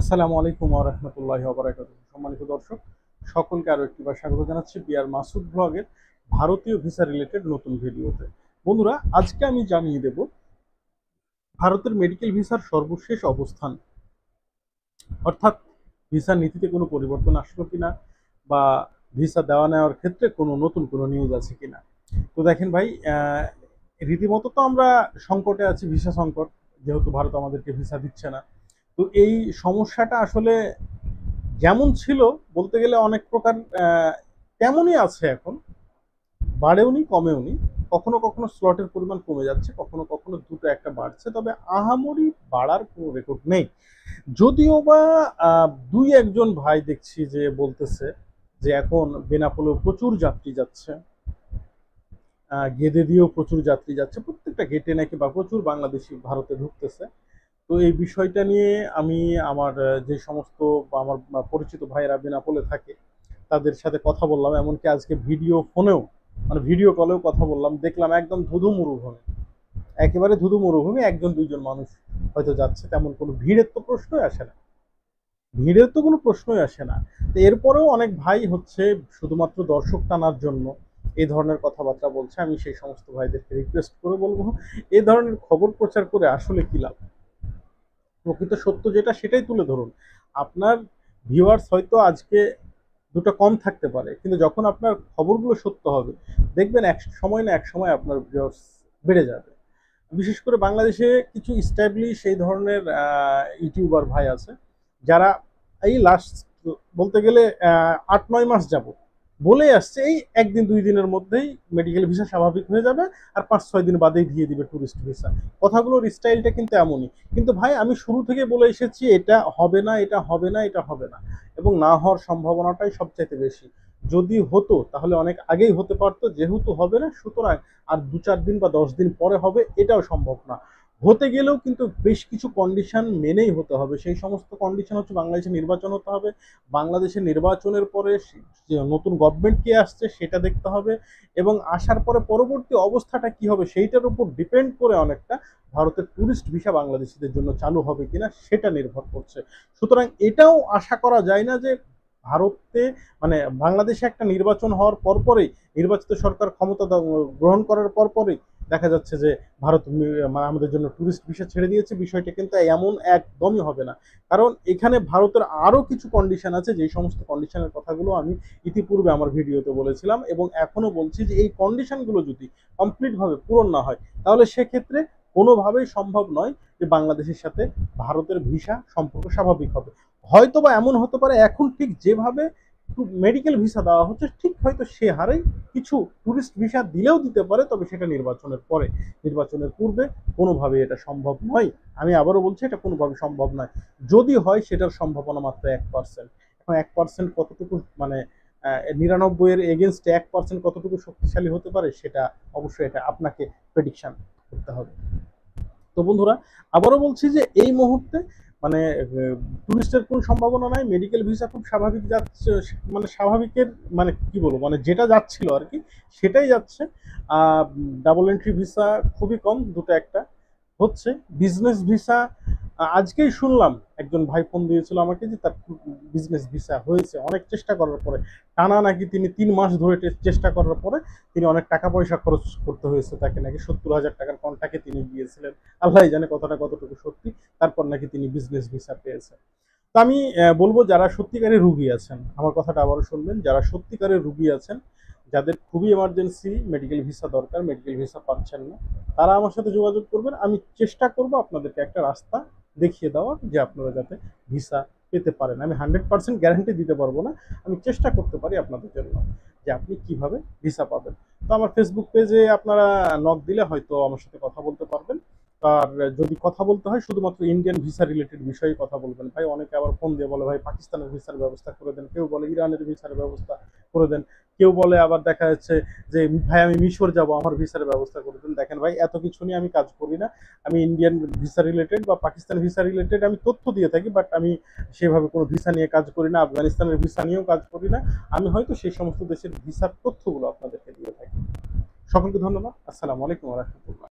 আসসালামু আলাইকুম ওয়া রাহমাতুল্লাহি ওয়া বারাকাতুহু। সম্মানিত দর্শক, সকলকে আরো একটিবার স্বাগত জানাচ্ছি বিআর মাসুদ ব্লগের ভারতীয় ভিসা রিলেটেড নতুন ভিডিওতে। বন্ধুরা, আজকে আমি জানিয়ে দেব ভারতের মেডিকেল ভিসার সর্বশেষ অবস্থান, অর্থাৎ ভিসা নীতিতে কোনো পরিবর্তন আসলো কিনা বা ভিসা দেওয়া নেওয়ার ক্ষেত্রে কোনো নতুন কোনো নিউজ আছে কিনা। তো দেখেন ভাই, রীতিমতো তো আমরা সংকটে আছি, ভিসা সংকট, যেহেতু ভারত আমাদেরকে ভিসা দিচ্ছে না। তো এই সমস্যাটা আসলে যেমন ছিল বলতে গেলে অনেক প্রকার তেমনই আছে এখন, বাড়েওনি কমেওনি। কখনো কখনো স্লটের পরিমাণ কমে যাচ্ছে, কখনো কখনো দুটো একটা বাড়ছে, তবে আহামরি বাড়ার কোনো রেকর্ড নেই। যদিও বা দুই একজন ভাই দেখছি যে বলতেছে যে এখন বেনাপোলেও প্রচুর যাত্রী যাচ্ছে, গেদে দিয়েও প্রচুর যাত্রী যাচ্ছে, প্রত্যেকটা গেটে নাকি বা প্রচুর বাংলাদেশি ভারতে ঢুকতেছে। তো এই বিষয়টা নিয়ে আমি আমার যে সমস্ত বা আমার পরিচিত ভাইয়েরা বেনাপোলে থাকে তাদের সাথে কথা বললাম, এমনকি আজকে ভিডিও ফোনেও মানে ভিডিও কলেও কথা বললাম। দেখলাম একদম ধুধু মরুভূমি, একেবারে ধুধু মরুভূমি, একজন দুইজন মানুষ হয়তো যাচ্ছে, তেমন কোনো ভিড়ের তো প্রশ্নই আসে না, ভিড়ের তো কোনো প্রশ্নই আসে না। তো এরপরেও অনেক ভাই হচ্ছে শুধুমাত্র দর্শক টানার জন্য এই ধরনের কথাবার্তা বলছে। আমি সেই সমস্ত ভাইদেরকে রিকোয়েস্ট করে বলবো, এই ধরনের খবর প্রচার করে আসলে কি লাভ? প্রকৃত সত্য যেটা সেটাই তুলে ধরুন। আপনার ভিউয়ার্স হয়তো আজকে দুটো কম থাকতে পারে, কিন্তু যখন আপনার খবরগুলো সত্য হবে দেখবেন এক সময় না এক সময় আপনার ভিউয়ার্স বেড়ে যাবে। বিশেষ করে বাংলাদেশে কিছু স্ট্যাবলিশ এই ধরনের ইউটিউবার ভাই আছে যারা এই লাস্ট বলতে গেলে ৮-৯ মাস যাবত বলে আসছে এই একদিন দুই দিনের মধ্যেই মেডিকেল ভিসা স্বাভাবিক হয়ে যাবে, আর ৫-৬ দিন বাদেই দিয়ে দিবে ট্যুরিস্ট ভিসা। কথাগুলোর স্টাইলটা কিন্তু এমনই। কিন্তু ভাই আমি শুরু থেকে বলে এসেছি এটা হবে না, এটা হবে না, এটা হবে না, এবং না হওয়ার সম্ভাবনাটাই সবচাইতে বেশি। যদি হতো তাহলে অনেক আগেই হতে পারতো, যেহেতু হবে না সুতরাং আর ২-৪ দিন বা ১০ দিন পরে হবে এটাও সম্ভব না। হতে গেলেও কিন্তু বেশ কিছু কন্ডিশন মেনেই হতে হবে। সেই সমস্ত কন্ডিশন হচ্ছে বাংলাদেশে নির্বাচন হতে হবে, বাংলাদেশের নির্বাচনের পরে যে নতুন গভর্নমেন্ট কে আসছে সেটা দেখতে হবে, এবং আসার পরে পরবর্তী অবস্থাটা কি হবে সেইটার উপর ডিপেন্ড করে অনেকটা ভারতের ট্যুরিস্ট ভিসা বাংলাদেশিদের জন্য চালু হবে কিনা সেটা নির্ভর করছে। সুতরাং এটাও আশা করা যায় না যে ভারতে মানে বাংলাদেশে একটা নির্বাচন হওয়ার পরপরই, নির্বাচিত সরকার ক্ষমতা গ্রহণ করার পরপরই দেখা যাচ্ছে যে ভারত মানে আমাদের জন্য ট্যুরিস্ট ভিসা ছেড়ে দিয়েছে। বিষয়টা কিন্তু এমন একদমই হবে না, কারণ এখানে ভারতের আরও কিছু কন্ডিশন আছে, যেই সমস্ত কন্ডিশনের কথাগুলো আমি ইতিপূর্বে আমার ভিডিওতে বলেছিলাম এবং এখনও বলছি যে এই কন্ডিশনগুলো যদি কমপ্লিটভাবে পূরণ না হয় তাহলে সেক্ষেত্রে কোনোভাবেই সম্ভব নয় যে বাংলাদেশের সাথে ভারতের ভিসা সম্পর্ক স্বাভাবিক হবে। হয়তো বা এমন হতে পারে এখন ঠিক যেভাবে মেডিকেল ভিসা দেওয়া হচ্ছে ঠিক হয়তো সে হারেই কিছু ট্যুরিস্ট ভিসা দিলেও দিতে পারে, তবে সেটা নির্বাচনের পরে। নির্বাচনের পূর্বে কোনোভাবেই এটা সম্ভব নয়। আমি আবারও বলছি এটা কোনোভাবে সম্ভব নয়। যদি হয় সেটার সম্ভাবনা মাত্র ১%। এখন ১% কতটুকু মানে ৯৯ এর এগেনস্টে ১% কতটুকু শক্তিশালী হতে পারে সেটা অবশ্যই এটা আপনাকে প্রেডিকশন করতে হবে। তো বন্ধুরা, আবারও বলছি যে এই মুহূর্তে মানে টুরিস্টের কোনো সম্ভাবনা নাই, মেডিকেল ভিসা খুব স্বাভাবিক যাচ্ছে, মানে স্বাভাবিকের মানে কি বলবো মানে যেটা যাচ্ছিল আর কি সেটাই যাচ্ছে। ডাবল এন্ট্রি ভিসা খুবই কম, দুটো একটা হচ্ছে। বিজনেস ভিসা আজকেই শুনলাম একজন ভাই ফোন দিয়েছিল আমাকে যে তার বিজনেস ভিসা হয়েছে অনেক চেষ্টা করার পরে, টানা নাকি তিনি ৩ মাস ধরে চেষ্টা করার পরে তিনি অনেক টাকা পয়সা খরচ করতে হয়েছে তাকে, নাকি ৭০,০০০ টাকার কন্ট্রাক্টে তিনি গিয়েছিলেন, আল্লাহ জানে কথাটা কতটুকু সত্যি। তারপর নাকি তিনি বিজনেস ভিসা পেয়েছেন। তো আমি বলবো যারা সত্যিকারের রুগী আছেন, আমার কথাটা আবারও শুনবেন, যারা সত্যিকারের রুগী আছেন, যাদের খুবই এমার্জেন্সি মেডিকেল ভিসা দরকার, মেডিকেল ভিসা পাচ্ছেন না, তারা আমার সাথে যোগাযোগ করবেন। আমি চেষ্টা করব আপনাদেরকে একটা রাস্তা দেখিয়ে দেওয়ার যে আপনারা যাতে ভিসা পেতে পারেন। আমি 100% গ্যারান্টি দিতে পারবো না, আমি চেষ্টা করতে পারি আপনাদের জন্য যে আপনি কিভাবে ভিসা পাবেন। তো আমার ফেসবুক পেজে আপনারা নক দিলে হয়তো আমার সাথে কথা বলতে পারবেন। আর যদি কথা বলতে হয় শুধুমাত্র ইন্ডিয়ান ভিসা রিলেটেড বিষয়ে কথা বলবেন ভাই। অনেকে আবার ফোন দিয়ে বলে ভাই পাকিস্তানের ভিসার ব্যবস্থা করে দেন, কেউ বলে ইরানের ভিসার ব্যবস্থা করে দেন, কেউ বলে আবার দেখা যাচ্ছে যে ভাই আমি মিশর যাব আমার ভিসার ব্যবস্থা করে দেন। দেখেন ভাই, এত কিছু নিয়ে আমি কাজ করি না। আমি ইন্ডিয়ান ভিসা রিলেটেড বা পাকিস্তান ভিসা রিলেটেড আমি তথ্য দিয়ে থাকি, বাট আমি সেভাবে কোনো ভিসা নিয়ে কাজ করি না, আফগানিস্তানের ভিসা নিয়েও কাজ করি না। আমি হয়তো সেই সমস্ত দেশের ভিসার তথ্যগুলো আপনাদেরকে দিয়ে থাকি। সকলকে ধন্যবাদ। আসসালামু আলাইকুম ওয়া রাহমাতুল্লাহ।